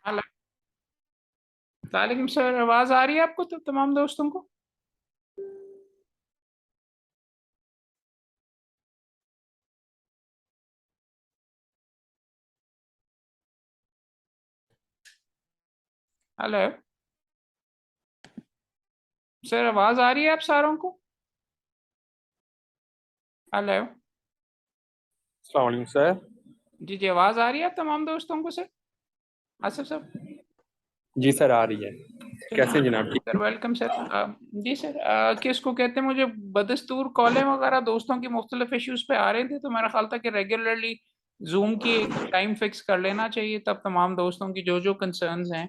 Hello. वालेकुम sir, आवाज आ रही है आपको तो तमाम दोस्तों को? हेलो सर, आवाज आ रही है आप सारों को? हेलो। अस्सलाम वालेकुम सर। जी जी, आवाज आ रही है आप तमाम दोस्तों को सर? आसिफ सर। जी सर, आ रही है। चलिए कैसे हैं जनाब, ठीक सर, हैं? Welcome sir. जी सर, किसको कहते हैं, मुझे बदस्तूर कॉलें वगैरह दोस्तों की मुख्तलिफ इश्यूज पे आ रहे थे, तो मेरा ख्याल था कि रेगुलरली जूम की एक टाइम फिक्स कर लेना चाहिए, तब तमाम दोस्तों की जो जो कंसर्न्स हैं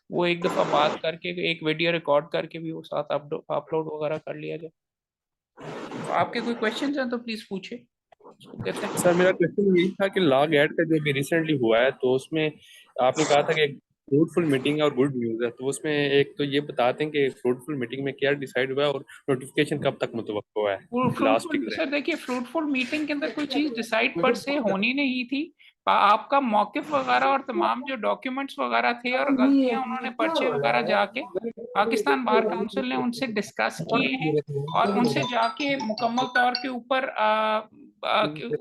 वो एक दफ़ा बात करके एक वीडियो रिकॉर्ड करके भी वो साथ अपलोड वगैरह कर लिया जाए। तो आपके कोई क्वेश्चंस हैं तो प्लीज पूछिए। उसको कहते हैं। सर, मेरा क्वेश्चन यही था कि लॉग एड का जो अभी रिसेंटली हुआ है, तो उसमें आपने कहा था कि फ्रूटफुल मीटिंग और गुड न्यूज़ है, तो उसमें एक तो ये बताते हैं कि फ्रूटफुल मीटिंग में क्या डिसाइड हुआ है और नोटिफिकेशन कब तक मुतवक्को है? लास्ट फ्रूटफुल ईयर है। सर, देखिए फ्रूटफुल मीटिंग के अंदर कोई चीज डिसाइड पर से होनी नहीं थी। आपका मौकिफ वगैरह और तमाम जो डॉक्यूमेंट्स वगैरह थे और गलतियां उन्होंने पर्चे वगैरह जाके पाकिस्तान बार काउंसिल ने उनसे डिस्कस किए हैं और उनसे जाके मुकम्मल तौर के ऊपर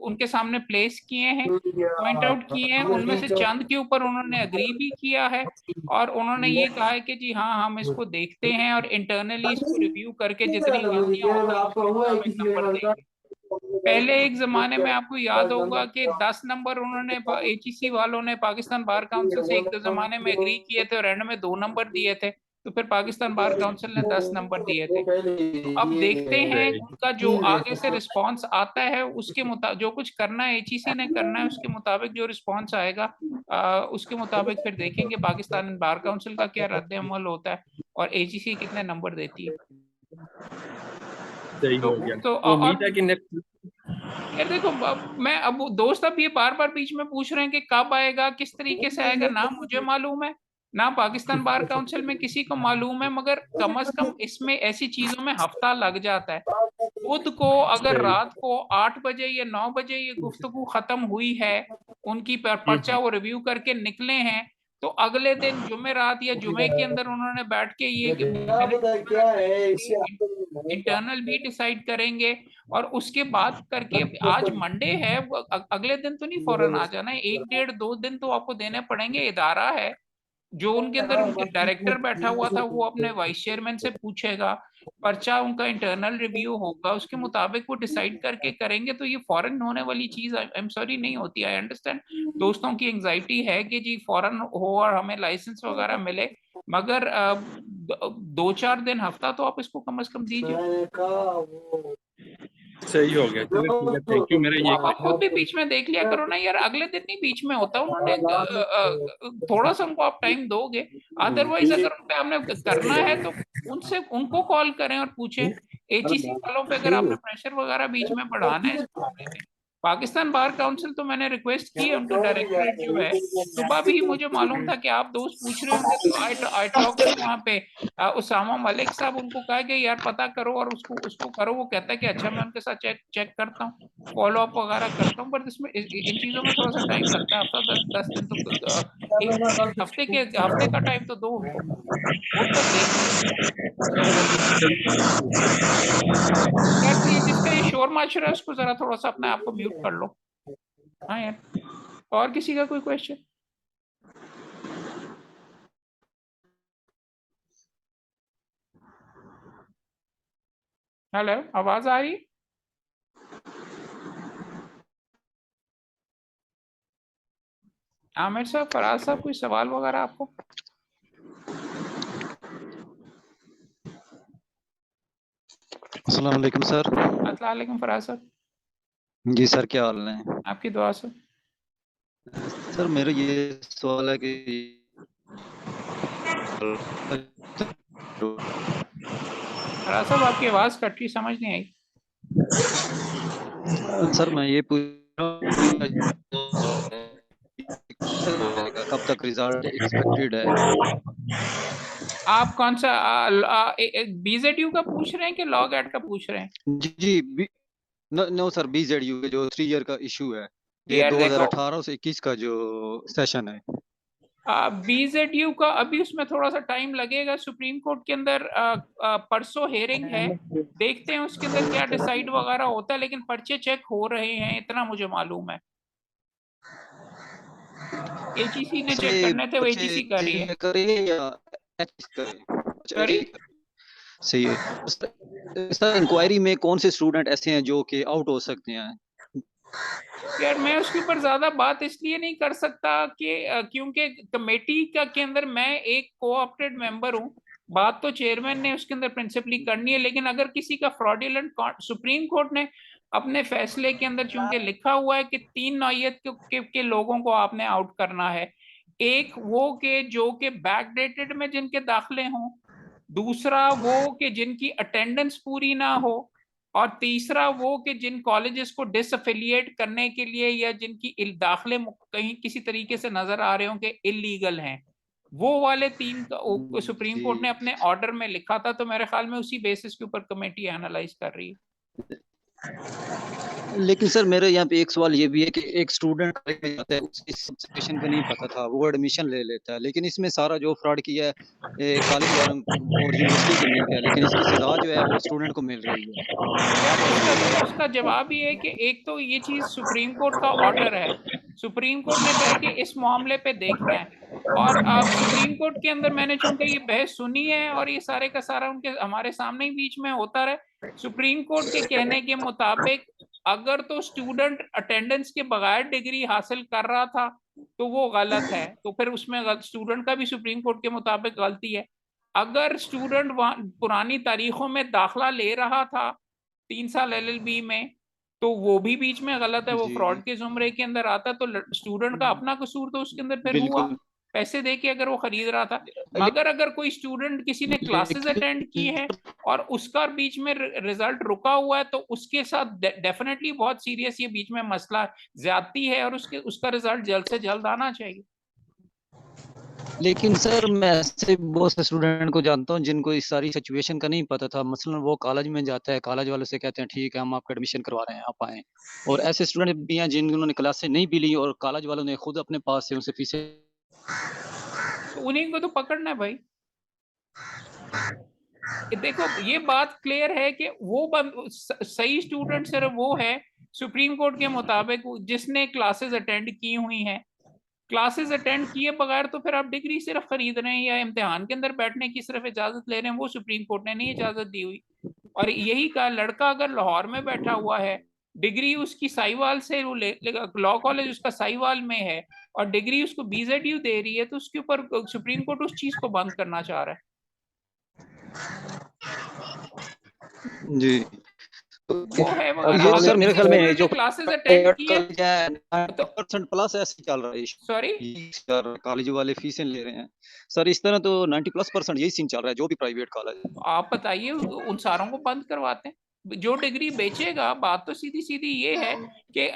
उनके सामने प्लेस किए हैं, पॉइंट आउट किए हैं। उनमें से चंद के ऊपर उन्होंने अग्री भी किया है और उन्होंने ये कहा है कि जी हाँ, हम इसको देखते हैं और इंटरनली इसको रिव्यू करके जितनी गलतियां होंगी उसके मुताबिक नंबर देंगे। पहले एक जमाने में आपको याद होगा कि 10 नंबर उन्होंने एचईसी वालों ने पाकिस्तान बार काउंसिल से एक दो जमाने में एग्री किए थे और एंड में 2 नंबर दिए थे, तो फिर पाकिस्तान बार काउंसिल ने 10 नंबर दिए थे। तो अब देखते हैं सही। उनका जो आगे से रिस्पांस आता है उसके मुताबिक जो कुछ करना है एचईसी ने करना है उसके मुताबिक जो रिस्पांस आएगा उसके मुताबिक फिर देखेंगे पाकिस्तान बार काउंसिल का क्या रद्द अमल होता है और एचईसी कितने नंबर देती है। सही तो हो गया, तो तो और उम्मीद है कि नेक्स्ट। यार देखो, मैं अब दोस्त अब ये बार बार बीच में पूछ रहे हैं कि कब आएगा, किस तरीके से आएगा, ना मुझे मालूम है ना पाकिस्तान बार काउंसिल में किसी को मालूम है, मगर कम से कम इसमें ऐसी चीजों में हफ्ता लग जाता है। खुद को अगर सही। रात को 8 बजे या 9 बजे ये गुफ्तगू खत्म हुई है, उनकी पर्चा हम्म। वो रिव्यू करके निकले हैं, तो अगले दिन जुमे रात या जुमे के अंदर उन्होंने बैठ के ये मिनट वगैरह करेंगे, इंटरनल भी डिसाइड करेंगे और उसके बाद करके आज मंडे है, वो अगले दिन तो नहीं फौरन आ जाना है, 1 डेढ़ 2 दिन तो आपको देने पड़ेंगे। इदारा है जो उनके अंदर उनके डायरेक्टर बैठा हुआ था वो अपने वाइस चेयरमैन से पूछेगा, पर्चा उनका इंटरनल रिव्यू होगा, उसके मुताबिक वो डिसाइड करके करेंगे। तो ये फॉरेन होने वाली चीज आई एम सॉरी नहीं होती। आई अंडरस्टैंड दोस्तों की एंजाइटी है कि जी फॉरेन हो और हमें लाइसेंस वगैरह मिले, मगर 2 4 दिन हफ्ता तो आप इसको कम से कम दीजिए। सही हो गया, चलो ठीक है, थैंक यू। मेरा ये आप खुद भी बीच में देख लिया करो ना यार, अगले दिन नहीं बीच में होता, उन्होंने थोड़ा सा उनको आप टाइम दोगे। अदरवाइज अगर उन पे हमने करना है तो उनसे उनको कॉल करें और पूछें। एचईसी वालों पे अगर आपने प्रेशर वगैरह बीच में बढ़ाना है इस मामले में, पाकिस्तान बार काउंसिल तो मैंने रिक्वेस्ट की है, उनका डायरेक्टरेट जो है, सुबह भी मुझे मालूम था कि आप दोस्त पूछ रहे होंगे, तो आई टॉक टू वहाँ पे उसामा मलिक साहब, उनको कहा कि यार पता करो और उसको उसको करो। वो कहता है कि अच्छा मैं उनके साथ चेक चेक करता हूँ, फॉलो अप वगैरह करता हूँ, बट इसमें इन चीजों में थोड़ा सा टाइम लगता है। हफ्ता 10 10 दिन तो एक हफ्ते का टाइम तो दो उनको, वो तक देख लेंगे। यार ये जिसका ये शोर माशरा है उसको जरा थोड़ा सा अपने आप को म्यूट कर लो। हाँ यार, और किसी का कोई क्वेश्चन? हेलो, आवाज आ रही? आमिर साहब, फराज साहब, कोई सवाल वगैरह आपको? अस्सलाम वालेकुम सर। अस्सलाम वालेकुम फराज साहब। जी सर, क्या हाल है? आपकी दुआ से। सर मेरा ये सवाल है कि फराज साहब, आपकी आवाज कट रही, समझ नहीं आई। सर मैं ये पूछ रहा हूँ कब तक रिजल्ट एक्सपेक्टेड है? आप कौन सा बीजेडयू का पूछ रहे हैं कि लॉग एड का पूछ रहे हैं? जी जी नो सर, बीजेडयू के जो 3 ईयर का इशू है, ये यार देखो, 2018 से 21 का जो सेशन है। BZU का अभी उसमें थोड़ा सा टाइम लगेगा, सुप्रीम कोर्ट के अंदर परसों हेयरिंग है, देखते हैं उसके अंदर क्या डिसाइड वगैरह होता है, लेकिन पर्चे चेक हो रहे हैं इतना मुझे मालूम है। AGC ने चेक से करने थे, वो बच्चे AGC कर रही जेल है। में करें या करें? अच्छा, सॉरी, सही है सर। इंक्वायरी में कौन से स्टूडेंट ऐसे हैं जो कि आउट हो सकते हैं? यार मैं उसके ऊपर ज्यादा बात इसलिए नहीं कर सकता कि क्योंकि कमेटी का के अंदर मैं एक कोऑप्टेड मेंबर हूँ। बात तो चेयरमैन ने उसके अंदर प्रिंसिपली करनी है, लेकिन अगर किसी का फ्रॉडुलेंट, सुप्रीम कोर्ट ने अपने फैसले के अंदर चूंकि लिखा हुआ है कि 3 नौयत के लोगों को आपने आउट करना है। एक वो के जो के बैकडेटेड में जिनके दाखिले हों, दूसरा वो कि जिनकी अटेंडेंस पूरी ना हो, और तीसरा वो कि जिन कॉलेजेस को डिसअफिलिएट करने के लिए या जिनकी दाखिले कहीं किसी तरीके से नजर आ रहे हो कि इलीगल हैं, वो वाले 3 का सुप्रीम कोर्ट ने जी, अपने ऑर्डर में लिखा था। तो मेरे ख्याल में उसी बेसिस के ऊपर कमेटी एनालाइज कर रही है। लेकिन सर मेरे यहाँ पे एक सवाल ये भी है कि एक स्टूडेंट कॉलेज में जाता है, उसे इस सिचुएशन का नहीं पता था, वो एडमिशन ले लेता है, लेकिन इसमें सारा जो फ्रॉड किया है कॉलेज वालों और यूनिवर्सिटी के मिल गया, लेकिन इसकी सजा जो है वो स्टूडेंट को मिल रही है। यार उसका जवाब ये है कि एक तो ये चीज सुप्रीम कोर्ट का ऑर्डर है, सुप्रीम कोर्ट ने कहा कि इस मामले पे देखना है। और अब सुप्रीम कोर्ट के अंदर मैंने चूंकि ये बहस सुनी है और ये सारे का सारा उनके हमारे सामने ही बीच में होता रहे, सुप्रीम कोर्ट के कहने के मुताबिक अगर तो स्टूडेंट अटेंडेंस के बगैर डिग्री हासिल कर रहा था तो वो गलत है, तो फिर उसमें स्टूडेंट का भी सुप्रीम कोर्ट के मुताबिक गलती है। अगर स्टूडेंट पुरानी तारीखों में दाखला ले रहा था 3 साल LLB में, तो वो भी बीच में गलत है, वो फ्रॉड जी, के जुमरे के अंदर आता। तो स्टूडेंट का अपना कसूर तो उसके अंदर फिर हुआ, बिल्कुल। पैसे दे के अगर वो खरीद रहा था। ले, मगर अगर कोई स्टूडेंट किसी ने क्लासेस अटेंड की लेकिन है और उसका बीच में रिजल्ट रुका हुआ है, तो उसके साथ डेफिनेटली बहुत सीरियस ये बीच में मसला ज्यादती है, और उसका रिजल्ट जल्द से जल्द आना चाहिए। लेकिन सर मैं ऐसे बहुत से स्टूडेंट को जानता हूँ जिनको इस सारी सिचुएशन का नहीं पता था। मसलन वो कॉलेज में जाता है, कॉलेज वालों से कहते हैं ठीक है हम आपका एडमिशन करवा रहे हैं, आप आए। और ऐसे स्टूडेंट भी हैं जिन्होंने क्लासें नहीं भी ली और कॉलेज वालों ने खुद अपने पास से उनसे फीसें। तो उन्हीं को तो पकड़ना है भाई। देखो ये बात क्लियर है कि वो सही स्टूडेंट सिर्फ वो है सुप्रीम कोर्ट के मुताबिक जिसने क्लासेस अटेंड की हुई हैं। क्लासेस अटेंड किए बगैर तो फिर आप डिग्री सिर्फ खरीद रहे हैं या इम्तिहान के अंदर बैठने की सिर्फ इजाजत ले रहे हैं, वो सुप्रीम कोर्ट ने नहीं इजाजत दी हुई। और यही का लड़का अगर लाहौर में बैठा हुआ है, डिग्री उसकी साहिवाल से वो लॉ कॉलेज उसका साहिवाल में है, और डिग्री उसको BZU दे रही है, तो उसके ऊपर सुप्रीम कोर्ट उस चीज को बंद करना चाह रहा है। जी, वो है अब वगैरह, ये अगर सर मेरे किसी ख्याल में स्टूडेंट ने जो क्लासेस अटेंड किए कॉलेज है तो 90% प्लस ऐसे चल रहा है सॉरी सर, कॉलेज वाले फीसें ले रहे हैं सर। इस तरह तो 90+% यही सीन चल रहा है जो भी प्राइवेट कॉलेज। आप बताइए उन सारों को बंद करवाते हैं जो डिग्री बेचेगा। बात तो सीधी सीधी ये है कि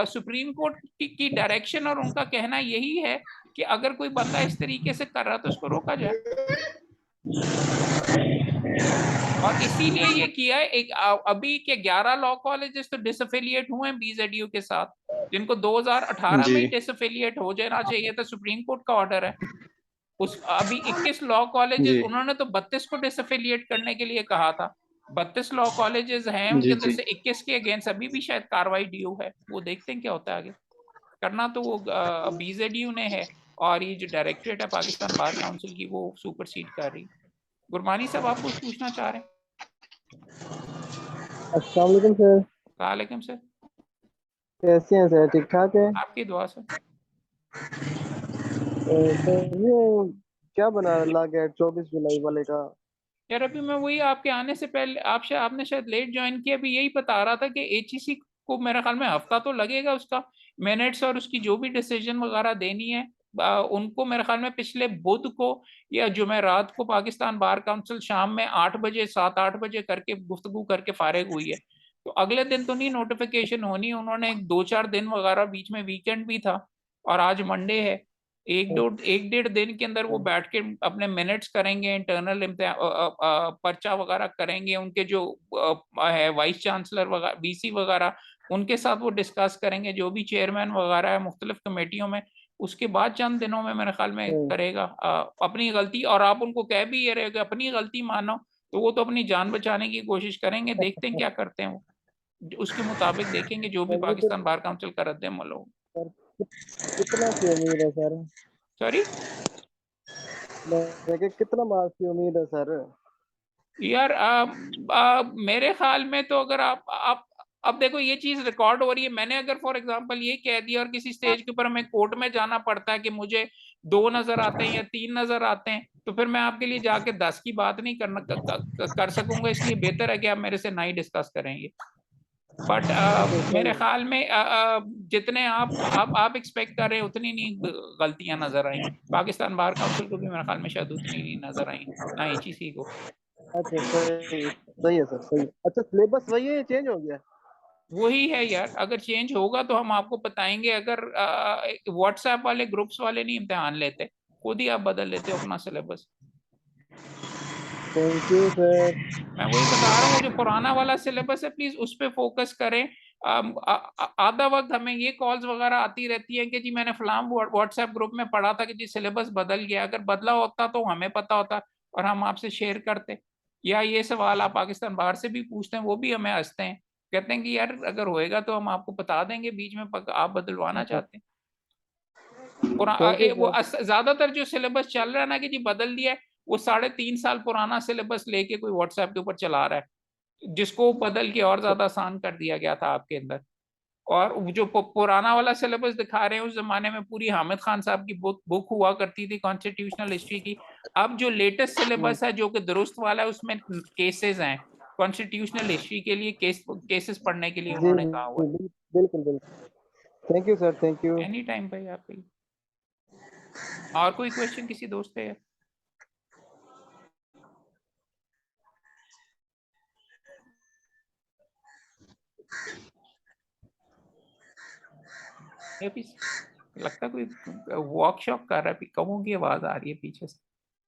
सुप्रीम कोर्ट की डायरेक्शन और उनका कहना यही है कि अगर कोई बंदा इस तरीके से कर रहा है तो उसको रोका जाए। और इसीलिए ये किया है। अभी के 11 लॉ कॉलेजेस तो डिसअफिलिएट हुए हैं BZU के साथ, जिनको 2018 में जी, ही डिसअफिलिएट हो जाना चाहिए था, सुप्रीम कोर्ट का ऑर्डर है। उस अभी 21 लॉ कॉलेजेस, जी, उन्होंने तो 32 को डिसअफिलिएट करने के लिए कहा था। 32 लॉ कॉलेजेस हैं, उनके जी, अंदर जी। से 21 के अगेंस्ट अभी भी शायद कार्रवाई ड्यू है। वो देखते हैं क्या होता है आगे। करना तो वो BZU ने है, और ये जो डायरेक्टरेट है पाकिस्तान बार काउंसिल की, वो सुपरसीड कर रही। गुरमानी साहब आप कुछ पूछना चाह रहे हैं? अस्सलाम वालेकुम सर। वालेकुम सर, कैसे हैं सर? ठीक ठाक है। आपकी दुआ से। सर ये क्या बना ला गया 24 जुलाई वाले का? यार अभी मैं वही आपके आने से पहले आपने शायद लेट ज्वाइन किया, अभी यही बता रहा था कि HEC को मेरे ख्याल में हफ्ता तो लगेगा उसका मिनट्स और उसकी जो भी डिसीजन वगैरह देनी है। उनको मेरे ख्याल में पिछले बुध को या जुमेरात को पाकिस्तान बार काउंसिल शाम में 8 बजे 7-8 बजे करके गुफ्तगू करके फारिग हुई है। तो अगले दिन तो नहीं नोटिफिकेशन होनी, उन्होंने 2-4 दिन वगैरह बीच में वीकेंड भी था, और आज मंडे है। 1-1.5 दिन के अंदर वो बैठ के अपने मिनट्स करेंगे, इंटरनल पर्चा वगैरह करेंगे, उनके जो है वाइस चांसलर वगैरह BC वगैरह, उनके साथ वो डिस्कस करेंगे, जो भी चेयरमैन वगैरह है मुख्तलिफ कमेटियों में, उसके बाद चंद दिनों में मेरे ख्याल में करेगा अपनी गलती। और आप उनको कह भी ये रहे हो कि अपनी गलती मानो, तो वो तो अपनी जान बचाने की कोशिश करेंगे। देखते हैं क्या करते हैं वो, उसके मुताबिक देखेंगे जो भी सर ये तो पाकिस्तान बार काउंसिल का रद्द-ए-अमल हो। सर कितना की उम्मीद है सर? सॉरी मैं कि कितना मार्क्स की उम्मीद है सर? यार मेरे ख्याल में तो अगर आप अब देखो ये चीज रिकॉर्ड हो रही है। मैंने अगर फॉर एग्जांपल ये कह दिया और किसी स्टेज के ऊपर हमें कोर्ट में जाना पड़ता है कि मुझे 2 नजर आते हैं या 3 नजर आते हैं, तो फिर मैं आपके लिए जाके 10 की बात नहीं कर सकूंगा। इसलिए बेहतर है कि आप मेरे से ना ही डिस्कस करेंगे। बट मेरे ख्याल में जितने आप एक्सपेक्ट कर रहे हैं उतनी नहीं गलतियां नजर आई। पाकिस्तान बार काउंसिल को भी मेरे ख्याल में शायद उतनी नहीं नजर आई, ना HEC को। अच्छा सही सही है सर, सही। अच्छा सिलेबस वही है, चेंज हो गया? वही है यार, अगर चेंज होगा तो हम आपको बताएंगे। अगर व्हाट्सएप वाले ग्रुप्स वाले नहीं इम्तिहान लेते, खुद ही आप बदल लेते हो अपना सिलेबस। Thank you sir. मैं वही बता रहा हूँ, वो जो पुराना वाला सिलेबस है प्लीज उस पे फोकस करें। आधा वक्त हमें ये कॉल्स वगैरह आती रहती है कि जी मैंने फलां व्हाट्सएप ग्रुप में पढ़ा था कि जी सिलेबस बदल गया। अगर बदला होता तो हमें पता होता और हम आपसे शेयर करते। या ये सवाल आप पाकिस्तान बाहर से भी पूछते हैं, वो भी हमें हंसते हैं, कहते हैं कि यार अगर होएगा तो हम आपको बता देंगे बीच में, आप बदलवाना चाहते हैं। थैंक यू वो सर। ज्यादातर जो सिलेबस चल रहा है ना कि जी बदल दिया है, वो 3.5 साल पुराना सिलेबस लेके कोई व्हाट्सएप के ऊपर चला रहा है, जिसको बदल के और ज्यादा आसान कर दिया गया था आपके अंदर। और जो पुराना वाला सिलेबस दिखा रहे हैं, उस जमाने में पूरी हामिद खान साहब की बुक हुआ करती थी कॉन्स्टिट्यूशनल हिस्ट्री की। अब जो लेटेस्ट सिलेबस है जो कि दुरुस्त वाला है, उसमें केसेस हैं कॉन्स्टिट्यूशनल हिस्ट्री के लिए, केसेस पढ़ने के लिए जी उन्होंने कहा हुआ है। बिल्कुल बिल्कुल। Thank you sir, thank you. Any time भाई आपके। और कोई क्वेश्चन किसी दोस्त पे है? ये भी लगता कोई वर्कशॉप कर रहा है, कमों की आवाज आ रही है पीछे से।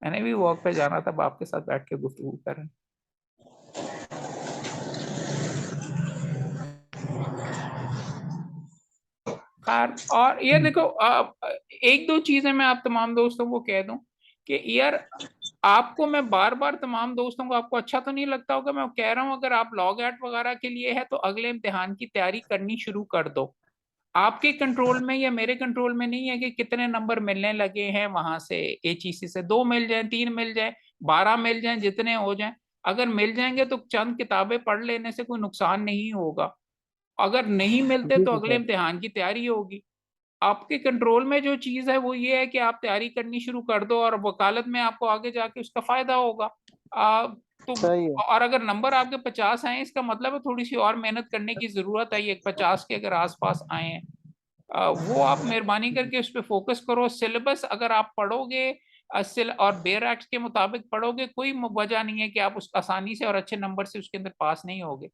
मैंने भी वॉक पे जाना था, बाप के साथ बैठ के गुफ्तगू कर रहे हैं। खैर, और ये देखो एक दो चीजें मैं आप तमाम दोस्तों को कह दूं कि यार आपको मैं बार बार तमाम दोस्तों को, आपको अच्छा तो नहीं लगता होगा मैं कह रहा हूं, अगर आप लॉग एट वगैरह के लिए है तो अगले इम्तिहान की तैयारी करनी शुरू कर दो। आपके कंट्रोल में या मेरे कंट्रोल में नहीं है कि कितने नंबर मिलने लगे हैं वहां से HEC से। 2 मिल जाए, 3 मिल जाए, 12 मिल जाए, जितने हो जाए। अगर मिल जाएंगे तो चंद किताबें पढ़ लेने से कोई नुकसान नहीं होगा। अगर नहीं मिलते जी तो अगले सर। इम्तिहान की तैयारी होगी। आपके कंट्रोल में जो चीज है वो ये है कि आप तैयारी करनी शुरू कर दो, और वकालत में आपको आगे जाके उसका फायदा होगा। तो सही है। और अगर नंबर आपके 50 आए, इसका मतलब है थोड़ी सी और मेहनत करने की जरूरत है। ये 50 के अगर आसपास आए हैं, वो आप मेहरबानी करके उस पर फोकस करो। सिलेबस अगर आप पढ़ोगे और बेयर एक्ट के मुताबिक पढ़ोगे, कोई वजह नहीं है कि आप उस आसानी से और अच्छे नंबर से उसके अंदर पास नहीं होगे।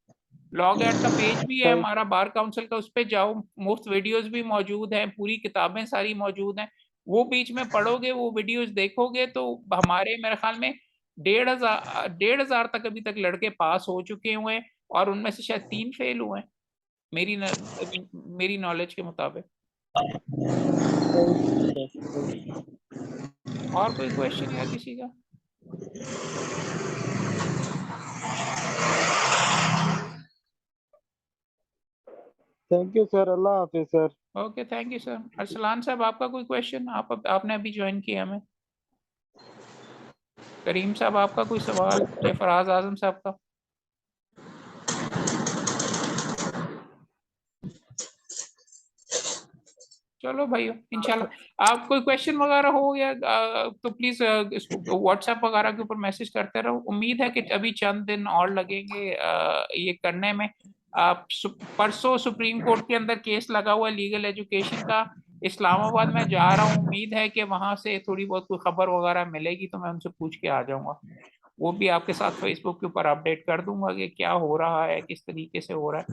लॉग एट का पेज भी है सही। हमारा बार काउंसिल का, उस पे जाओ, मुफ्त वीडियोस भी मौजूद हैं, पूरी किताबें सारी मौजूद हैं। वो बीच में पढ़ोगे, वो वीडियोस देखोगे, तो हमारे मेरे ख्याल में 1,500 तक अभी तक लड़के पास हो चुके हुए हैं, और उनमें से शायद 3 फेल हुए हैं मेरी नॉलेज के मुताबिक। और कोई क्वेश्चन या किसी का? Thank you sir, Allah Hafiz sir. Okay, thank you sir. Arsalan साहब आपका कोई क्वेश्चन? आपने अभी ज्वाइन किया हमें। करीम साहब आपका कोई सवाल, या फराज आजम साहब का? चलो भाइयों, इंशाल्लाह आप कोई क्वेश्चन वगैरह हो या तो प्लीज इसको व्हाट्सएप वगैरह के ऊपर मैसेज करते रहो। उम्मीद है कि अभी चंद दिन और लगेंगे ये करने में। आप परसों सुप्रीम कोर्ट के अंदर केस लगा हुआ लीगल एजुकेशन का, इस्लामाबाद में जा रहा हूँ। उम्मीद है कि वहां से थोड़ी बहुत कोई खबर वगैरह मिलेगी तो मैं उनसे पूछ के आ जाऊंगा। वो भी आपके साथ फेसबुक के ऊपर अपडेट कर दूंगा कि क्या हो रहा है, किस तरीके से हो रहा है।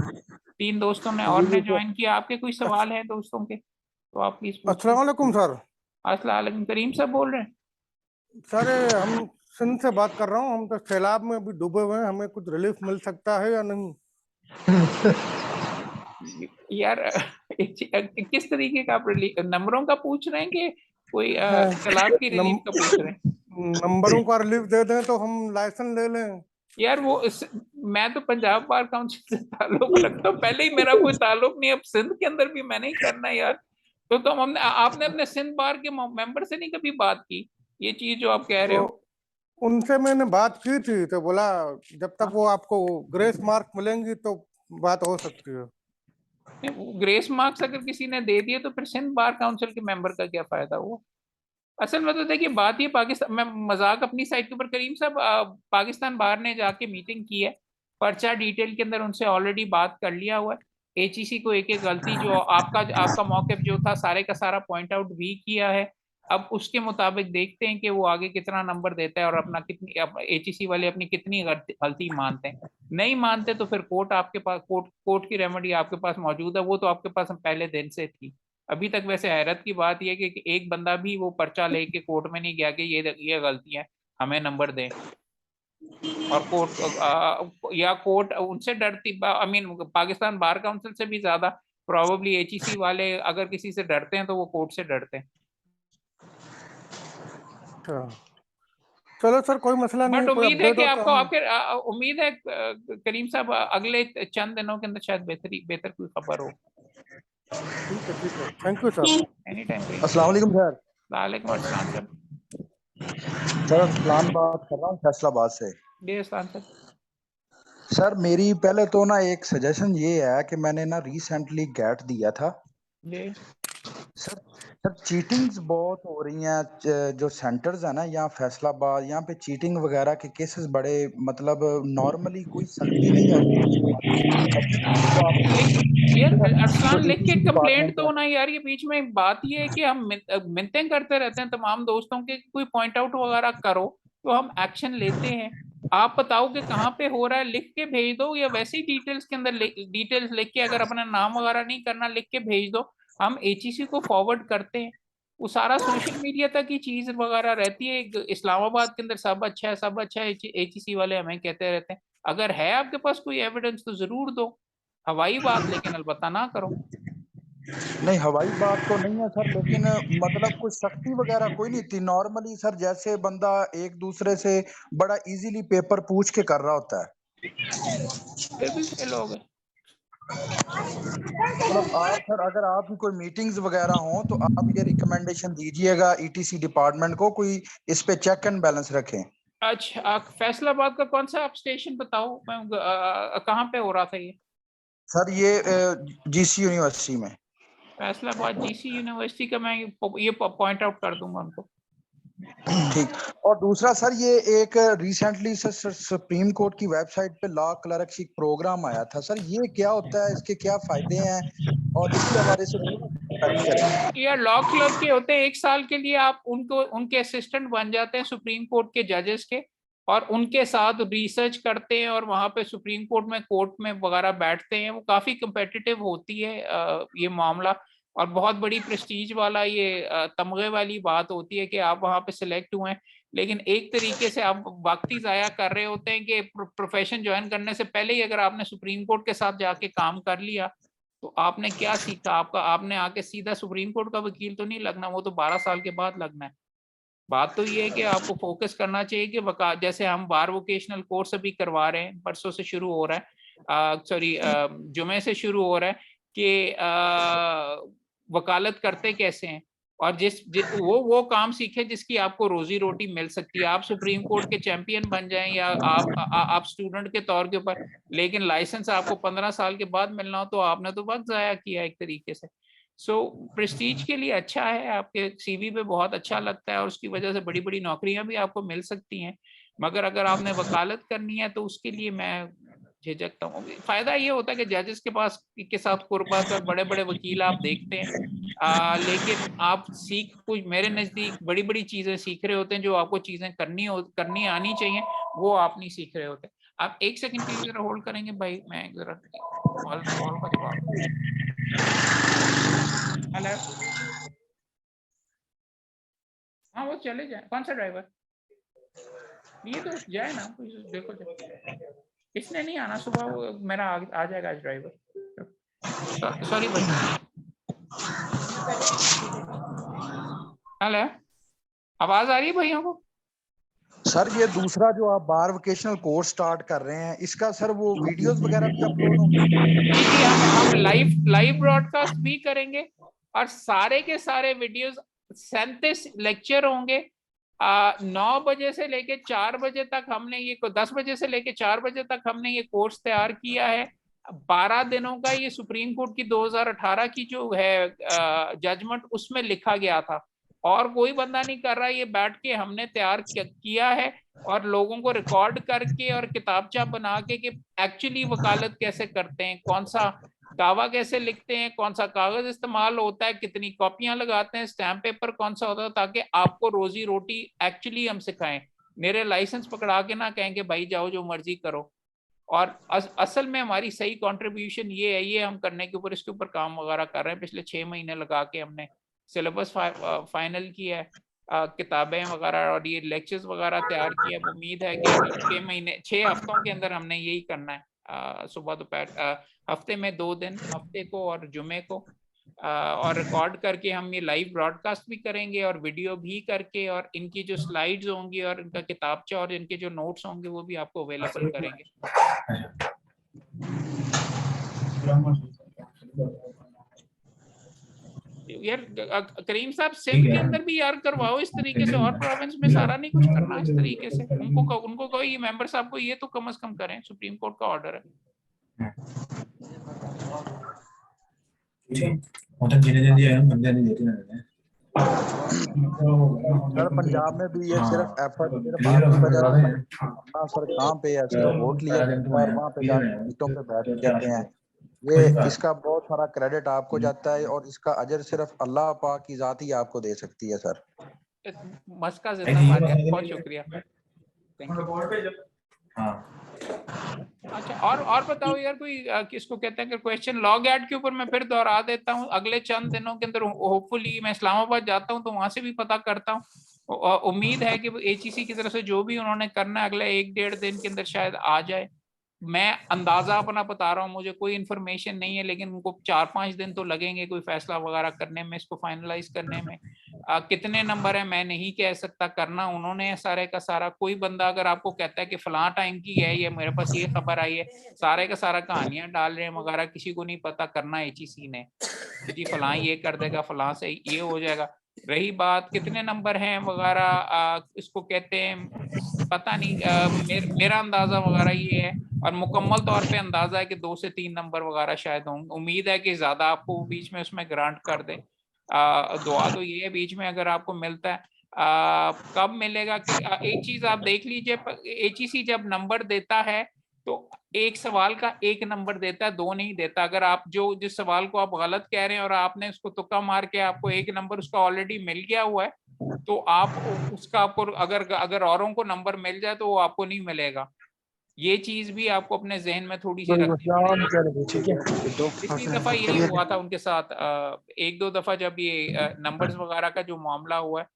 3 दोस्तों ने और जी ने जी सर। ज्वाइन किया। आपके कोई सवाल है दोस्तों के तो आप प्लीज पूछिए। अस्सलाम वालेकुम सर। अस्सलाम वालेकुम। करीम साहब बोल रहे हैं? सर हम सिंध से बात कर रहा हूँ। हम तो सैलाब में अभी डूबे हुए हैं, हमें कुछ रिलीफ मिल सकता है या नहीं? यार किस तरीके का आप नंबरों का पूछ रहे हैं कि कोई हाँ, तालाब की रिलीफ का पूछ रहे हैं? नंबरों का रिलीफ दे दें तो हम लाइसेंस ले लें। यार मैं तो पंजाब बार काउंसिल से ताल्लुक रखता हूँ, पहले ही मेरा कोई ताल्लुक नहीं, अब सिंध के अंदर भी मैंने ही करना है यार। तो हमने आपने अपने सिंध बार के मेंबर से नहीं कभी बात की ये चीज जो आप कह रहे तो हो? उनसे मैंने बात की थी तो बोला जब तक हाँ, वो आपको ग्रेस मार्क मिलेंगी तो बात हो सकती है। ग्रेस मार्क्स अगर किसी ने दे दिए तो फिर सिंध बार काउंसिल के मेंबर का क्या फायदा हुआ? असल में तो देखिए बात ये पाकिस्तान, मैं मजाक अपनी साइड के ऊपर, करीम साहब पाकिस्तान बाहर ने जाके मीटिंग की है, पर्चा डिटेल के अंदर उनसे ऑलरेडी बात कर लिया हुआ है, एचईसी को एक एक गलती जो आपका आपका मौक़िफ़ जो था सारे का सारा पॉइंट आउट भी किया है। अब उसके मुताबिक देखते हैं कि वो आगे कितना नंबर देता है और अपना कितनी एचईसी वाले अपनी कितनी गलती मानते हैं। नहीं मानते तो फिर कोर्ट आपके पास, कोर्ट की रेमेडी आपके पास मौजूद है, वो तो आपके पास पहले दिन से थी। अभी तक वैसे हैरत की बात यह है कि एक बंदा भी वो पर्चा लेके कोर्ट में नहीं गया कि ये गलतियां हमें नंबर दें, और या कोर्ट उनसे डरती, I mean Pakistan bar council से भी ज्यादा प्रोबेबली एचईसी वाले अगर किसी से डरते हैं तो वो कोर्ट से डरते हैं। अच्छा, चलो सर, कोई मसला नहीं, बट कोई उम्मीद है अपडेट कि हो तो आपको हम। आपके उम्मीद है करीम साहब अगले चंद दिनों के अंदर शायद बेहतर कोई खबर हो। ठीक है, ठीक है, thank you sir. Any time Karim अस्सलाम साहब। वालेकुम सर। वालेकुम अस्सलाम सर। सर अरसलान बात कर रहा हूँ फैसलाबाद से। जी अस्सलाम सर। सर मेरी पहले तो ना एक सजेशन ये है कि मैंने ना रिसेंटली गैट दिया था जी सर। सर चीटिंग्स बहुत हो रही हैं, जो सेंटर्स है ना यहाँ फैसलाबाद, यहाँ पे चीटिंग वगैरह के केसेस बड़े, मतलब नॉर्मली कोई सख्ती नहीं होती। तो यार जो अरसलान लिख के ईटीसी कंप्लेंट डिपार्टमेंट है। दो ना यार, ये बीच में बात ये है कि हम मिन्नतें करते रहते हैं तमाम दोस्तों के, कोई पॉइंट आउट वगैरह करो तो हम एक्शन लेते हैं। आप बताओ कि कहाँ पे हो रहा है, लिख के भेज दो, या वैसे ही डिटेल्स के अंदर डिटेल्स लिख के, अगर अपना नाम वगैरह नहीं करना लिख के भेज दो, हम एचईसी को फॉरवर्ड करते हैं। वो सारा सोशल मीडिया तक ही चीज वगैरह रहती है। इस्लामाबाद के अंदर सब अच्छा है, सब अच्छा है, एचईसी वाले हमें कहते रहते हैं। अगर है आपके पास कोई एविडेंस तो जरूर दो, हवाई बात लेकिन अलबत्ता ना करो। नहीं, हवाई बात तो नहीं है सर, लेकिन मतलब कुछ सख्ती वगैरह कोई नहीं थी। नॉर्मली सर जैसे बंदा एक दूसरे से बड़ा इजीली पेपर पूछ के कर रहा होता है। फिर भी फेल हो गए। मतलब आप सर अगर आपकी कोई मीटिंग्स वगैरह हो तो आप ये रिकमेंडेशन दीजिएगा ईटीसी डिपार्टमेंट को, कोई इस पे चेक एंड बैलेंस रखें। अच्छा फैसलाबाद का कौन सा आप स्टेशन बताओ, मैं कहाँ पे हो रहा था ये? सर ये जीसी यूनिवर्सिटी में। फैसलाबाद जीसी यूनिवर्सिटी का, मैं ये पॉइंट आउट कर दूंगा उनको। ठीक। और दूसरा सर ये एक रिसेंटली सर सुप्रीम कोर्ट की वेबसाइट पे लॉ क्लर्कशिप प्रोग्राम आया था सर, ये क्या होता है, इसके क्या फायदे हैं और इसके हवाले से बात करें। यार लॉ क्लब के होते हैं, 1 साल के लिए आप उनको उनके असिस्टेंट बन जाते हैं सुप्रीम कोर्ट के जजेस के, और उनके साथ रिसर्च करते हैं और वहां पे सुप्रीम कोर्ट में कोर्ट में वगैरह बैठते हैं। वो काफी कंपेटिटिव होती है ये मामला, और बहुत बड़ी प्रेस्टीज वाला ये तमगे वाली बात होती है कि आप वहां पे सिलेक्ट हुए हैं। लेकिन एक तरीके से आप वक्त ही जाया कर रहे होते हैं कि प्रोफेशन ज्वाइन करने से पहले ही अगर आपने सुप्रीम कोर्ट के साथ जाके काम कर लिया तो आपने क्या सीखा? आपने आके सीधा सुप्रीम कोर्ट का वकील तो नहीं लगना, वो तो 12 साल के बाद लगना है। बात तो ये है कि आपको फोकस करना चाहिए कि जैसे हम बार वोकेशनल कोर्स अभी करवा रहे हैं, परसों से शुरू हो रहा है, सॉरी जुमे से शुरू हो रहा है कि वकालत करते कैसे हैं, और वो काम सीखे जिसकी आपको रोजी रोटी मिल सकती है। आप सुप्रीम कोर्ट के चैंपियन बन जाएं या आप स्टूडेंट के तौर के ऊपर, लेकिन लाइसेंस आपको 15 साल के बाद मिलना हो तो आपने तो वक्त जाया किया एक तरीके से। सो प्रेस्टीज के लिए अच्छा है, आपके सीवी पे बहुत अच्छा लगता है और उसकी वजह से बड़ी बड़ी नौकरियां भी आपको मिल सकती हैं। मगर अगर आपने वकालत करनी है तो उसके लिए मैं झिझकता हूँ। फायदा ये होता है कि जजेस के साथ कुर्बत और बड़े बड़े वकील आप देखते हैं, लेकिन आप सीख कुछ मेरे नजदीक बड़ी बड़ी चीजें सीख रहे होते हैं, जो आपको चीजें करनी आनी चाहिए वो आप नहीं सीख रहे होते। आप 1 सेकंड के लिए जरा होल्ड करेंगे भाई, मैं जरा कॉल का जवाब। हेलो, हाँ वो चले जाए, कौन सा ड्राइवर? ये तो जाए ना, देखो जाए। इसने नहीं आना सुबह, वो मेरा आ जाएगा आज ड्राइवर। सॉरी भाई, हेलो, आवाज आ रही है भैया को? सर ये दूसरा जो आप बार वोकेशनल कोर्स स्टार्ट कर रहे हैं, इसका सर वो वीडियोस वगैरह भी अपलोड होंगे? जी, हम लाइव ब्रॉडकास्ट भी करेंगे और सारे के सारे वीडियोस 37 लेक्चर होंगे। 9 बजे से लेके 4 बजे तक हमने ये 10 बजे से लेके 4 बजे तक हमने ये कोर्स तैयार किया है। 12 दिनों का ये सुप्रीम कोर्ट की 2018 की जो है जजमेंट उसमें लिखा गया था, और कोई बंदा नहीं कर रहा, ये बैठ के हमने तैयार किया है और लोगों को रिकॉर्ड करके और किताबचा बना के कि एक्चुअली वकालत कैसे करते हैं, कौन सा दावा कैसे लिखते हैं, कौन सा कागज इस्तेमाल होता है, कितनी कॉपियां लगाते हैं, स्टैम्प पेपर कौन सा होता है, ताकि आपको रोजी रोटी एक्चुअली हम सिखाएं। मेरे लाइसेंस पकड़ा के ना कहेंगे भाई जाओ जो मर्जी करो। और असल में हमारी सही कंट्रीब्यूशन ये है, ये हम करने के ऊपर इसके ऊपर काम वगैरह कर रहे हैं। पिछले 6 महीने लगा के हमने सिलेबस फाइनल किया है, किताबें वगैरह और ये लेक्चर्स वगैरह तैयार किया। उम्मीद है कि 6 हफ्तों के अंदर हमने यही करना है। सुबह दोपहर हफ्ते में 2 दिन, हफ्ते को और जुमे को, और रिकॉर्ड करके हम ये लाइव ब्रॉडकास्ट भी करेंगे और वीडियो भी करके, और इनकी जो स्लाइड्स होंगी और इनका किताबचा और इनके जो नोट्स होंगे वो भी आपको अवेलेबल करेंगे। यार करीम साहब, सिंध के अंदर भी यार करवाओ इस तरीके से, और प्रोविंस में सारा नहीं कुछ करना इस तरीके से। उनको कोई मेंबर साहब को ये तो कम से कम करें, सुप्रीम कोर्ट का ऑर्डर है। सर पंजाब में भी ये सिर्फ एफर्ट सिर्फ आपकी वजह से, अपना सर काम पे है, सिर्फ वोट लिए और वहाँ पे जाके सीटों पे बैठ जाते हैं। ये इसका बहुत सारा क्रेडिट आपको जाता है और इसका अजर सिर्फ अल्लाह पाक की जात ही आपको दे सकती है सर। मस्का जिंदाबाद है, बहुत शुक्रिया, थैंक यू। अच्छा, और बताओ यार, कोई किसको कहते हैं कि क्वेश्चन लॉग एड के ऊपर मैं फिर दोहरा देता हूँ। अगले चंद दिनों के अंदर होपफुली मैं इस्लामाबाद जाता हूँ तो वहां से भी पता करता हूँ। उम्मीद है कि एचईसी की तरफ से जो भी उन्होंने करना है अगले 1-1.5 दिन के अंदर शायद आ जाए। मैं अंदाजा अपना बता रहा हूँ, मुझे कोई इन्फॉर्मेशन नहीं है, लेकिन उनको 4-5 दिन तो लगेंगे कोई फैसला वगैरह करने में, इसको फाइनलाइज करने में। कितने नंबर है मैं नहीं कह सकता, करना उन्होंने सारे का सारा। कोई बंदा अगर आपको कहता है कि फलां टाइम की है, ये मेरे पास ये खबर आई है, सारे का सारा कहानियां डाल रहे हैं वगैरह, किसी को नहीं पता, करना एचईसी ने जी, फलां ये कर देगा, फलां से ये हो जाएगा। रही बात कितने नंबर हैं वगैरह, इसको कहते हैं पता नहीं, मेरा अंदाजा वगैरह ये है, और मुकम्मल तौर पे अंदाजा है कि 2 से 3 नंबर वगैरह शायद होंगे। उम्मीद है कि ज्यादा आपको बीच में उसमें ग्रांट कर दे। दुआ तो ये है बीच में अगर आपको मिलता है, कब मिलेगा कि एक चीज आप देख लीजिए, एचईसी जब नंबर देता है तो एक सवाल का 1 नंबर देता है, 2 नहीं देता। अगर आप जिस सवाल को आप गलत कह रहे हैं और आपने उसको तुक्का मार के आपको 1 नंबर उसका ऑलरेडी मिल गया हुआ है, तो आप उसका आपको अगर औरों को नंबर मिल जाए तो वो आपको नहीं मिलेगा। ये चीज भी आपको अपने जहन में थोड़ी सी रखनी पड़ेगी। पिछली दफा यही हुआ था उनके साथ, 1-2 दफा जब ये नंबर्स वगैरह का जो मामला हुआ है,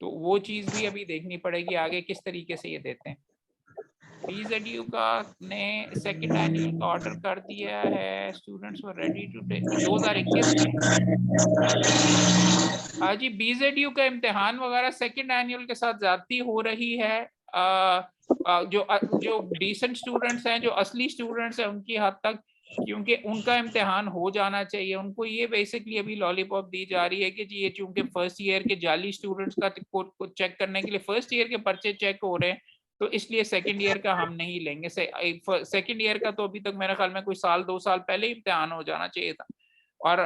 तो वो चीज भी अभी देखनी पड़ेगी आगे किस तरीके से ये देते हैं। BZU का ने सेकंड एनुअल का ऑर्डर कर दिया है, students were ready to take 2021 में। जी, BZU का इम्तिहान वगैरह सेकंड एनुअल के साथ ज्यादती हो रही है। जो डिसेंट स्टूडेंट्स हैं, जो असली स्टूडेंट्स हैं, उनकी हद तक, क्योंकि उनका इम्तिहान हो जाना चाहिए। उनको ये बेसिकली अभी लॉलीपॉप दी जा रही है कि जी ये चूंकि फर्स्ट ईयर के जाली स्टूडेंट्स का को चेक करने के लिए फर्स्ट ईयर के पर्चे चेक हो रहे हैं, तो इसलिए सेकंड ईयर का हम नहीं लेंगे। सेकंड ईयर का तो अभी तक मेरे ख्याल में कोई 1-2 साल पहले ही इम्तिहान हो जाना चाहिए था, और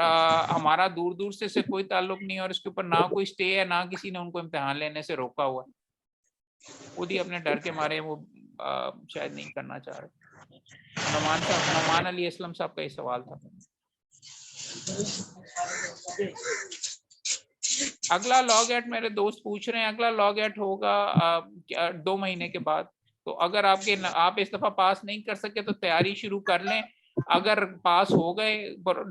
हमारा दूर दूर से कोई ताल्लुक नहीं है, और इसके ऊपर ना कोई स्टे है, ना किसी ने उनको इम्तिहान लेने से रोका हुआ है। खुद ही अपने डर के मारे वो शायद नहीं करना चाह रहे। नमान अली असलम साहब का ये सवाल था। अगला लॉग एट मेरे दोस्त पूछ रहे हैं, अगला लॉग एट होगा 2 महीने के बाद। तो अगर आप इस दफा पास नहीं कर सके तो तैयारी शुरू कर लें। अगर पास हो गए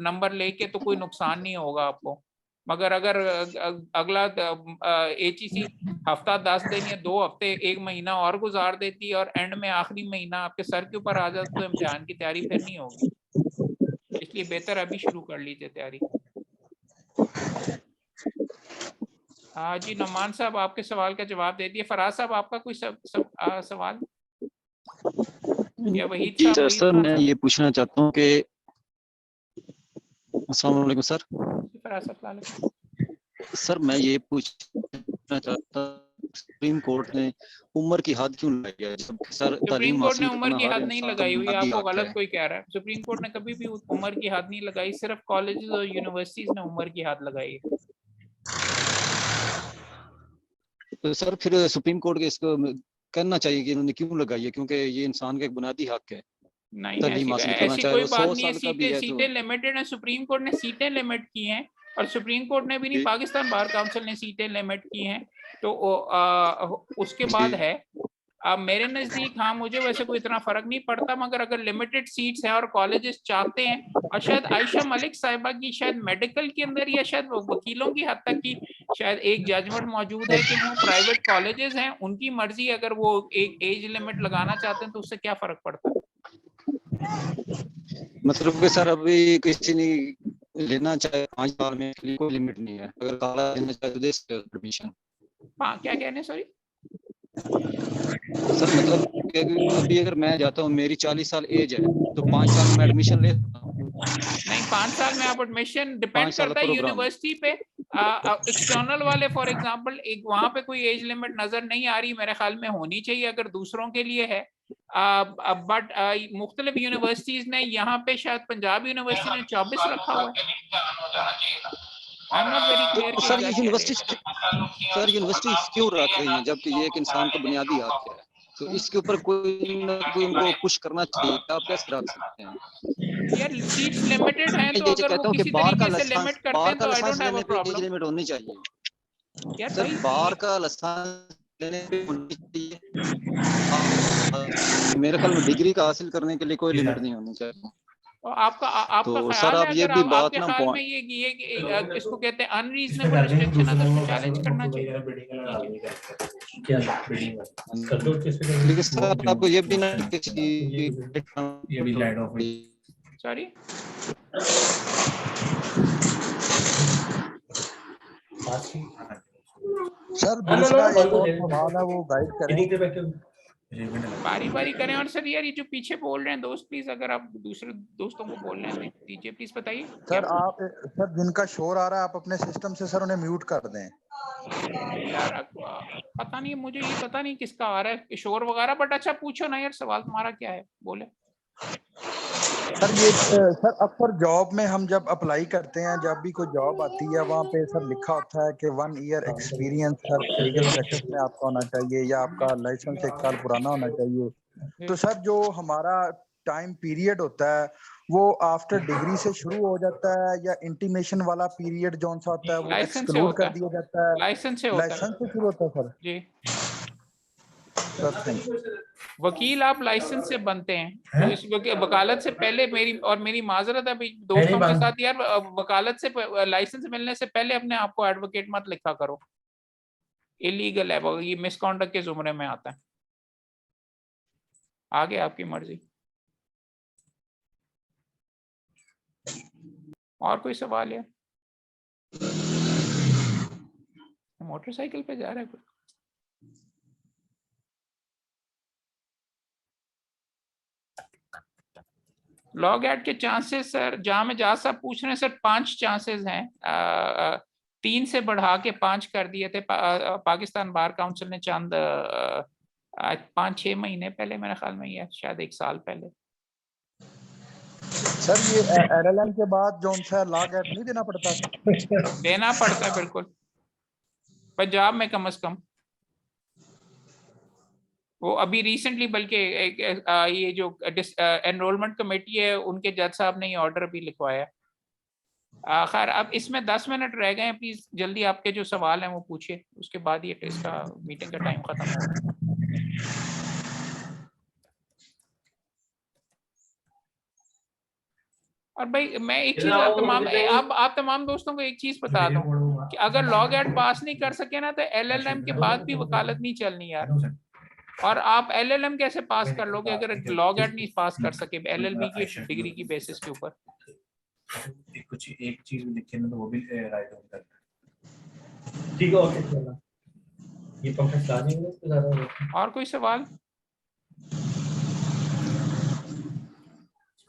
नंबर लेके तो कोई नुकसान नहीं होगा आपको, मगर अगर अगला एचईसी हफ्ता 10 दिन या 2 हफ्ते 1 महीना और गुजार देती है और एंड में आखिरी महीना आपके सर के ऊपर आ जाता तो इम्तिहान की तैयारी फिर नहीं होगी। इसलिए बेहतर अभी शुरू कर लीजिए तैयारी। हाँ जी, नौमान साहब आपके सवाल का जवाब दे दिए। फराज साहब आपका कोई सवाल या वहीद जी साहब? सर, वहीद सर खान मैं साहब? ये पूछना चाहता हूँ कि अस्सलाम वालेकुम सर। फराज साहब सर मैं ये पूछना चाहता हूँ, सुप्रीम कोर्ट ने उम्र की हद क्यों लगाई है, जबकि सर सुप्रीम तालीम कोर्ट ने हासिल उम्र करना की हर हद नहीं इंसान का लगाई हुई, बुनियादी आपको हक गलत है। कोई कह रहा है। सुप्रीम कोर्ट ने कभी भी उम्र की हद नहीं लगाई, सिर्फ कॉलेजेस और यूनिवर्सिटीज ने उम्र की हद लगाई है। तो सर फिर सुप्रीम कोर्ट के इसको कहना चाहिए कि इन्होंने क्यों लगाई है, क्योंकि ये इंसान का एक बुनियादी हक है नहीं, तालीम हासिल करना, ऐसी चाहे कोई वो बात 100 नहीं है। साल का भी है। तो सीटें लिमिटेड है। सुप्रीम कोर्ट ने सीटें लिमिट की हैं, और सुप्रीम कोर्ट ने भी नहीं, जी पाकिस्तान बार काउंसिल ने सीटें लिमिट की हैं। तो उसके जी बाद है। अब मेरे नजदीक, हाँ, मुझे वैसे कोई इतना फर्क नहीं पड़ता, मगर अगर लिमिटेड सीट्स हैं और कॉलेजेस चाहते हैं, और शायद आयशा मलिक साहिबा की शायद मेडिकल के अंदर या शायद वकीलों की हद तक की शायद एक जजमेंट मौजूद है कि वो प्राइवेट कॉलेजेस हैं, उनकी मर्जी, अगर वो एक एज लिमिट लगाना चाहते हैं तो उससे क्या फर्क पड़ता है। मतलब कि सर अभी किसी ने लेना चाहे 5 साल में, के लिए कोई लिमिट नहीं है, अगर काला लेना चाहे तो दे सकते हो परमिशन। हाँ, क्या कहने, सॉरी? सर मतलब कि अभी अगर मैं जाता हूँ, मेरी 40 साल एज है, तो 5 साल में मैं एडमिशन ले सकता हूँ। नहीं, 5 साल में आप एडमिशन, डिपेंड 5 साल का करता है प्रोग्राम है। यूनिवर्सिटी पे। एक्सटर्नल वाले फॉर एग्जांपल, एक वहां पे कोई एज लिमिट नजर नहीं आ रही, मेरे ख्याल में होनी चाहिए अगर दूसरों के लिए है। बट मुख्तलिफ यूनिवर्सिटीज ने, यहाँ पे शायद पंजाब यूनिवर्सिटी ने 24 रखा हुआ है। I am not very clear तो कि सर ये एग्जैक्ट यूनिवर्सिटी क्यों रख रही हैं, जबकि ये एक इंसान का बुनियादी हक है? तो इसके ऊपर कोई ना कोई उनको पुश करना चाहिए, आप कैसे रख सकते हैं? यार, सीट्स लिमिटेड हैं, मैं तो ये अगर वो कहता हूँ कि किसी तरीके से लिमिट करते बार हैं का तो आई लाइसेंस डोंट हैव अ लेने पे एज प्रॉब्लम। लिमिट होनी चाहिए। यार सर भाई, बार का लाइसेंस लेने पे होनी चाहिए। मेरे ख्याल में डिग्री का हासिल करने के लिए कोई लिमिट नहीं होनी चाहिए। और आपका तो सर ख्याल है, आप ये अगर भी आपके बात ना ख्याल में ये इसको कहते हैं अनरीजनेबल रिस्ट्रिक्शन है, तो इसको चैलेंज करना चाहिए। लेकिन सर आपको ये भी ना किसी सॉरी, सर दूसरा एक और सवाल है, वो गाइड करें। बारी बारी करें। और सर यार, ये जो पीछे बोल रहे हैं दोस्त, प्लीज अगर आप दूसरे दोस्तों को बोलने दीजिए, प्लीज बताइए क्या। सर जिनका शोर आ रहा है, आप अपने सिस्टम से सर उन्हें म्यूट कर दें। यार पता नहीं, मुझे ये पता नहीं किसका आ रहा है शोर वगैरह, बट अच्छा पूछो ना यार, सवाल तुम्हारा क्या है, बोले। सर अक्सर जॉब में हम जब अप्लाई करते हैं, जब भी कोई जॉब आती है, वहाँ पे सर लिखा होता है कि 1 year experience sir legal practice में आपका होना चाहिए, या आपका लाइसेंस 1 साल पुराना होना चाहिए। तो सर जो हमारा टाइम पीरियड होता है, वो आफ्टर डिग्री से शुरू हो जाता है, या इंटीमेशन वाला पीरियड जो सा होता है वो लाइसेंस से एक्सक्लूड होता कर है, दिया जाता है? लाइसेंस से होता है लाइसेंस से शुरू होता है सर? जी। Sir thank you. वकील आप लाइसेंस से बनते हैं, तो इस वकालत से पहले, मेरी माजरत है दोस्तों के साथ यार, वकालत से लाइसेंस मिलने से पहले अपने आप को एडवोकेट मत लिखा करो, इलीगल है वो, ये मिसकॉन्डक्ट के जुमरे में आता है। आगे आपकी मर्जी। और कोई सवाल है? मोटरसाइकिल पे जा रहा है कोई? लॉग एड के चांसेस सर, जहां में जहां सब पूछ रहे हैं सर, 5 चांसेस हैं। 3 से बढ़ा के 5 कर दिए थे पाकिस्तान बार काउंसिल ने चंद 5-6 महीने पहले, मेरे ख्याल में, या शायद 1 साल पहले। सर ये LLM के बाद जो सा लॉ गैप नहीं देना पड़ता? देना पड़ता है बिल्कुल, पंजाब में कम से कम। वो अभी रिसेंटली, बल्कि ये जो एनरोलमेंट कमेटी है, उनके जज साहब ने ये ऑर्डर भी लिखवाया। खैर, अब इसमें 10 मिनट रह गए हैं, प्लीज जल्दी आपके जो सवाल हैं वो पूछिए, उसके बाद ये इसका मीटिंग का टाइम खत्म होगा। और भाई मैं एक चीज आप तमाम दोस्तों को एक चीज बता दूं कि अगर लॉ एड पास नहीं कर सके ना, तो LLM के बाद भी वकालत नहीं चलनी यार। और आप LLM कैसे पास कर लोगे अगर लॉ एड नहीं पास कर सके LLB की डिग्री की बेसिस के ऊपर? कुछ एक चीज भी लिखे ना तो वो भी राइट डाउन करना। ठीक है, ओके चलो ये पंखा चला देंगे तो ज्यादा होगा। और कोई सवाल?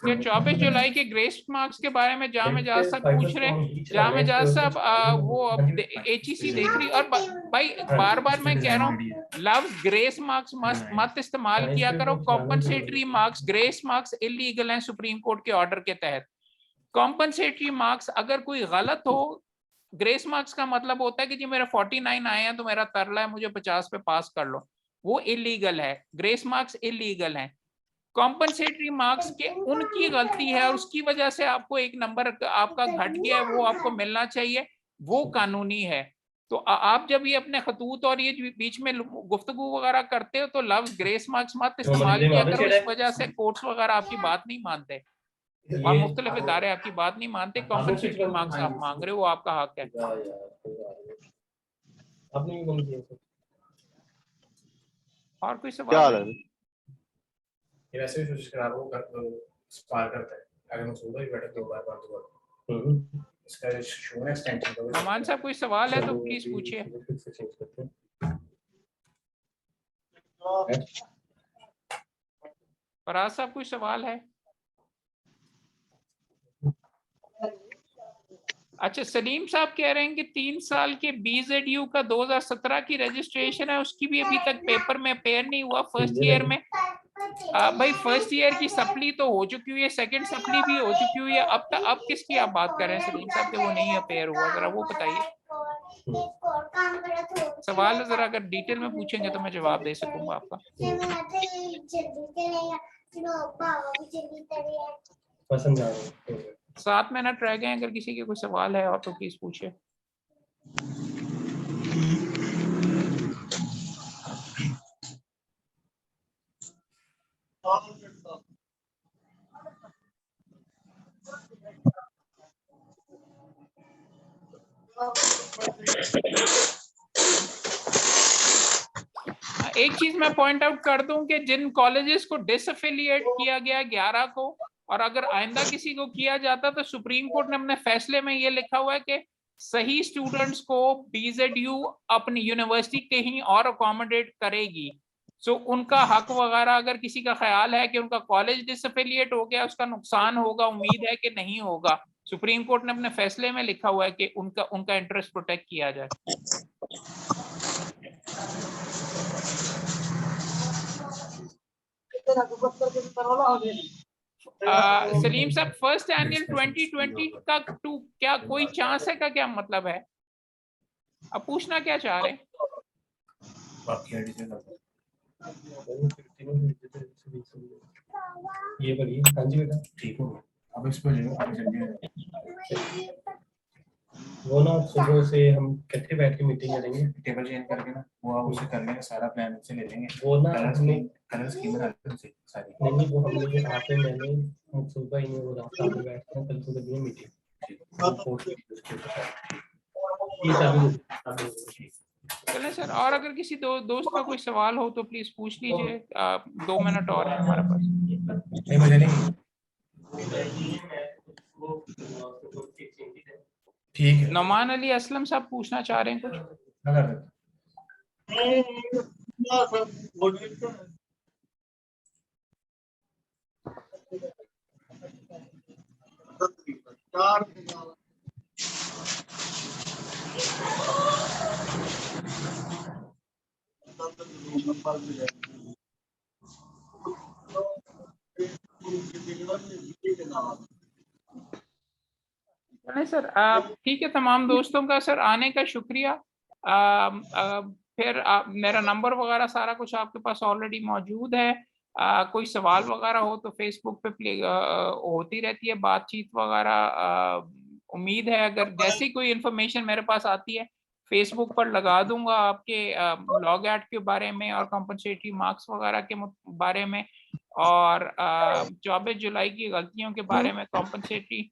ये 24 जुलाई के ग्रेस मार्क्स के बारे में जाम एजाज साहब पूछ रहे हैं। जाम एजाज साहब वो अब HEC देख रही, और भाई बार बार मैं कह रहा हूँ लव्स ग्रेस मार्क्स मत इस्तेमाल किया करो। Compensatory marks, grace marks illegal हैं सुप्रीम कोर्ट के ऑर्डर के तहत। कॉम्पनसेटरी मार्क्स अगर कोई गलत हो, ग्रेस मार्क्स का मतलब होता है कि जी मेरे 49 आए हैं तो मेरा तरला है, मुझे 50 पे पास कर लो, वो इलीगल है। ग्रेस मार्क्स इलीगल हैं। कॉम्पनसेटरी मार्क्स के उनकी गलती है और उसकी वजह से आपको एक नंबर आपका घट गया है, वो आपको मिलना चाहिए, वो कानूनी है। तो आप जब ये अपने खतूत और ये बीच में गुफ्तगू वगैरह करते हो तो लफ्ज ग्रेस मार्क्स मत इस्तेमाल किया करो, इस वजह से कोर्ट्स वगैरह आपकी बात नहीं मानते और मुख्तलिफ इदारे आपकी बात नहीं मानते। कॉम्पनसेटरी मार्क्स आप मांग रहे हो, वो आपका हक है। और कोई सवाल? ये वैसे भी कोशिश करा वो स्पार करता है, अगर मैं सोलह ही बैठे दो बार इसका शो एक्सटेंशन तो नमान साहब कोई सवाल है तो प्लीज पूछिए। फराज साहब कोई सवाल है? अच्छा, सलीम साहब कह रहे हैं कि 3 साल के BZU का 2017 की रजिस्ट्रेशन है, उसकी भी अभी तक पेपर में अपेयर नहीं हुआ फर्स्ट ईयर में। भाई फर्स्ट ईयर की सप्ली तो हो चुकी हुई है, सेकंड सप्ली भी हो चुकी हुई है, अब किसकी आप बात कर रहे हैं सलीम साहब कि वो नहीं अपेयर हुआ? जरा वो बताइए। सवाल जरा अगर डिटेल में पूछेंगे तो मैं जवाब दे सकूंगा आपका। पसंद आ रहा है। 7 मिनट रह गए, अगर किसी के कोई सवाल है और तो प्लीज पूछिए। एक चीज मैं पॉइंट आउट कर दूं कि जिन कॉलेजेस को डिसएफिलिएट किया गया 11 को, और अगर आइंदा किसी को किया जाता तो सुप्रीम कोर्ट ने अपने फैसले में ये लिखा हुआ है कि सही स्टूडेंट्स को BZU अपनी यूनिवर्सिटी कहीं और अकोमोडेट करेगी। सो उनका हक वगैरह, अगर किसी का ख्याल है कि उनका कॉलेज डिसएफिलिएट हो गया, उसका नुकसान होगा, उम्मीद है कि नहीं होगा, सुप्रीम कोर्ट ने अपने फैसले में लिखा हुआ है कि उनका इंटरेस्ट प्रोटेक्ट किया जाए। सलीम साहब, फर्स्ट एनुअल 2020 का क्या कोई चांस है का, क्या मतलब है? अब पूछना क्या चाह रहे हैं? ये बढ़िया। हाँ जी बेटा, ठीक हो अब इस पर जल्दी वो ना सुबह से हम इकट्ठे बैठ के मीटिंग करेंगे, टेबल चेंज करके ना वो आप उसे कर लेंगे, सारा प्लान से ले लेंगे। वो ना कलर स्कीम बना लेंगे सारी। नहीं, वो हमने आपने मैंने सुबह ही वो रात को बैठते हैं, कल सुबह की मीटिंग। चलें सर, और अगर किसी दोस्त का कोई सवाल हो तो प्लीज पूछ लीजिए। 2 मिनट और है हमारे पास। नहीं मुझे नहीं, ठीक है। नौमान अली असलम साहब पूछना चाह रहे हैं कुछ? नहीं सर, ठीक है। तमाम दोस्तों का सर आने का शुक्रिया। फिर मेरा नंबर वगैरह सारा कुछ आपके पास ऑलरेडी मौजूद है। कोई सवाल वगैरह हो तो फेसबुक पे होती रहती है बातचीत वगैरह। उम्मीद है अगर जैसी कोई इन्फॉर्मेशन मेरे पास आती है फेसबुक पर लगा दूंगा आपके लॉग आउट के बारे में और कॉम्पनसेटरी मार्क्स वगैरह के बारे में, और 24 जुलाई की गलतियों के बारे में कॉम्पनसेटरी।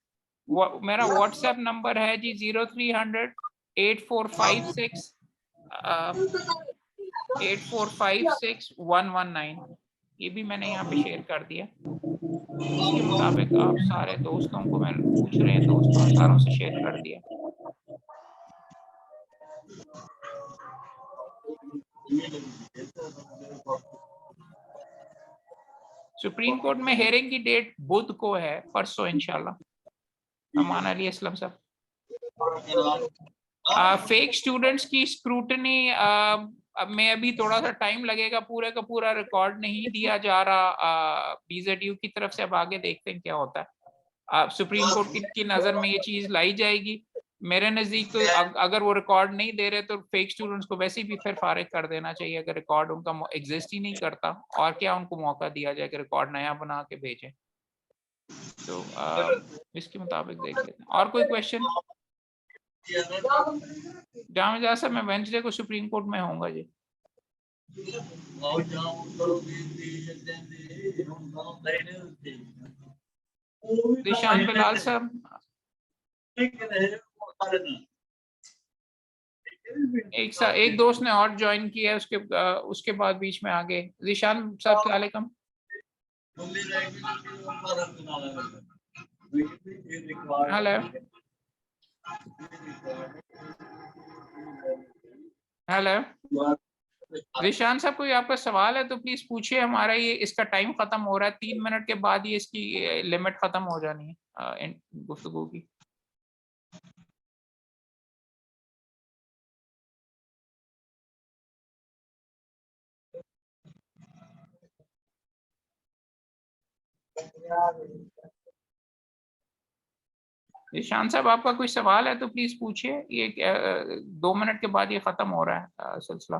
मेरा व्हाट्सएप नंबर है जी 0300 8456 119। ये भी मैंने यहाँ पे शेयर कर दिया। इसके मुताबिक आप सारे दोस्तों को मैं पूछ रहे हैं, दोस्तों ने सारों से शेयर कर दिया। सुप्रीम कोर्ट में हेयरिंग की डेट बुध को है, परसों इंशाल्लाह। अमान अली असलम साहब। फेक स्टूडेंट्स की स्क्रूटनी में अभी थोड़ा सा टाइम लगेगा, पूरे का पूरा रिकॉर्ड नहीं दिया जा रहा BZU की तरफ से। अब आगे देखते हैं क्या होता है। सुप्रीम कोर्ट की नजर में ये चीज लाई जाएगी। मेरे नजदीक तो अगर वो रिकॉर्ड नहीं दे रहे तो फेक स्टूडेंट्स को वैसे भी फिर फारिग कर देना चाहिए, अगर रिकॉर्ड उनका एग्जिस्ट ही नहीं करता। और क्या उनको मौका दिया जाए कि रिकॉर्ड नया बना के भेजें। तो इसके मुताबिक देख लेते हैं। और कोई क्वेश्चन? जामिद सर, मैं वेंसडे को सुप्रीम कोर्ट में होऊंगा जी। निशान बिलाल साहब, एक दोस्त ने और ज्वाइन किया है, उसके बाद बीच में आ गए। निशान साहब सलाम। हेलो हेलो रिशान साहब, कोई आपका सवाल है तो प्लीज पूछिए। हमारा ये इसका टाइम खत्म हो रहा है, 3 मिनट के बाद ये इसकी लिमिट खत्म हो जानी है गुफ्तगू की। निशान साहब, आपका कोई सवाल है तो प्लीज पूछिए। ये 2 मिनट के बाद ये खत्म हो रहा है सिलसिला।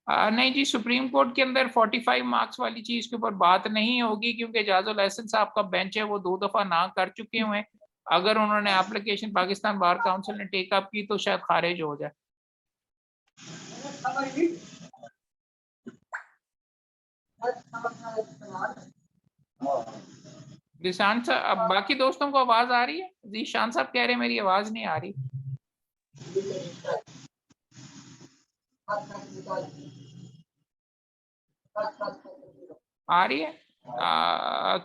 नहीं जी, सुप्रीम कोर्ट के अंदर 45 मार्क्स वाली चीज के ऊपर बात नहीं होगी, क्योंकि एजाजुल एहसन साहब का बेंच है वो 2 दफा ना कर चुके हुए हैं। अगर उन्होंने एप्लीकेशन पाकिस्तान बार काउंसिल ने टेक अप की तो शायद खारिज हो जाए। निशान साहब, अब बाकी दोस्तों को आवाज आ रही है? निशान साहब कह रहे हैं मेरी आवाज नहीं आ रही। आ रही है?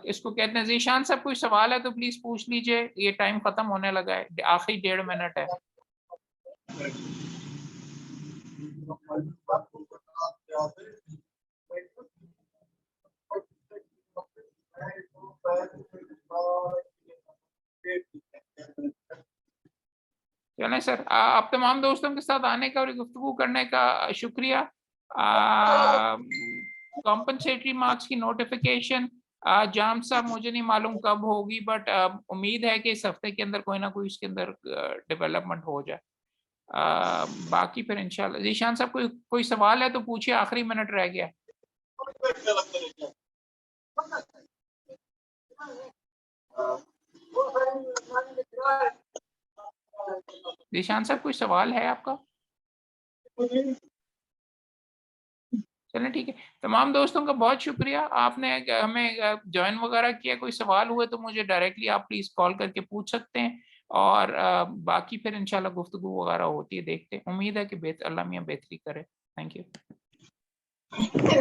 इसको कहते हैं जीशान साहब, कोई सवाल है तो प्लीज पूछ लीजिए। ये टाइम खत्म होने लगा है, आखिरी 1.5 मिनट है। चलें सर, आप तमाम दोस्तों के साथ आने का और गुफ्तगू करने का शुक्रिया। कॉम्पनसेटरी मार्क्स की नोटिफिकेशन जाम साहब मुझे नहीं मालूम कब होगी, बट उम्मीद है कि इस हफ्ते के अंदर कोई ना कोई इसके अंदर डेवलपमेंट हो जाए। बाकी फिर इंशाल्लाह। जीशान साहब, कोई सवाल है तो पूछिए, आखिरी मिनट रह गया। जीशान साहब, कोई सवाल है आपका? चलें ठीक है। तमाम दोस्तों का बहुत शुक्रिया, आपने हमें ज्वाइन वगैरह किया। कोई सवाल हुए तो मुझे डायरेक्टली आप प्लीज कॉल करके पूछ सकते हैं। और बाकी फिर इंशाल्लाह गुफ्तगू वगैरह होती है, देखते हैं। उम्मीद है कि अल्लाह मियां बेहतरी करे। Thank you.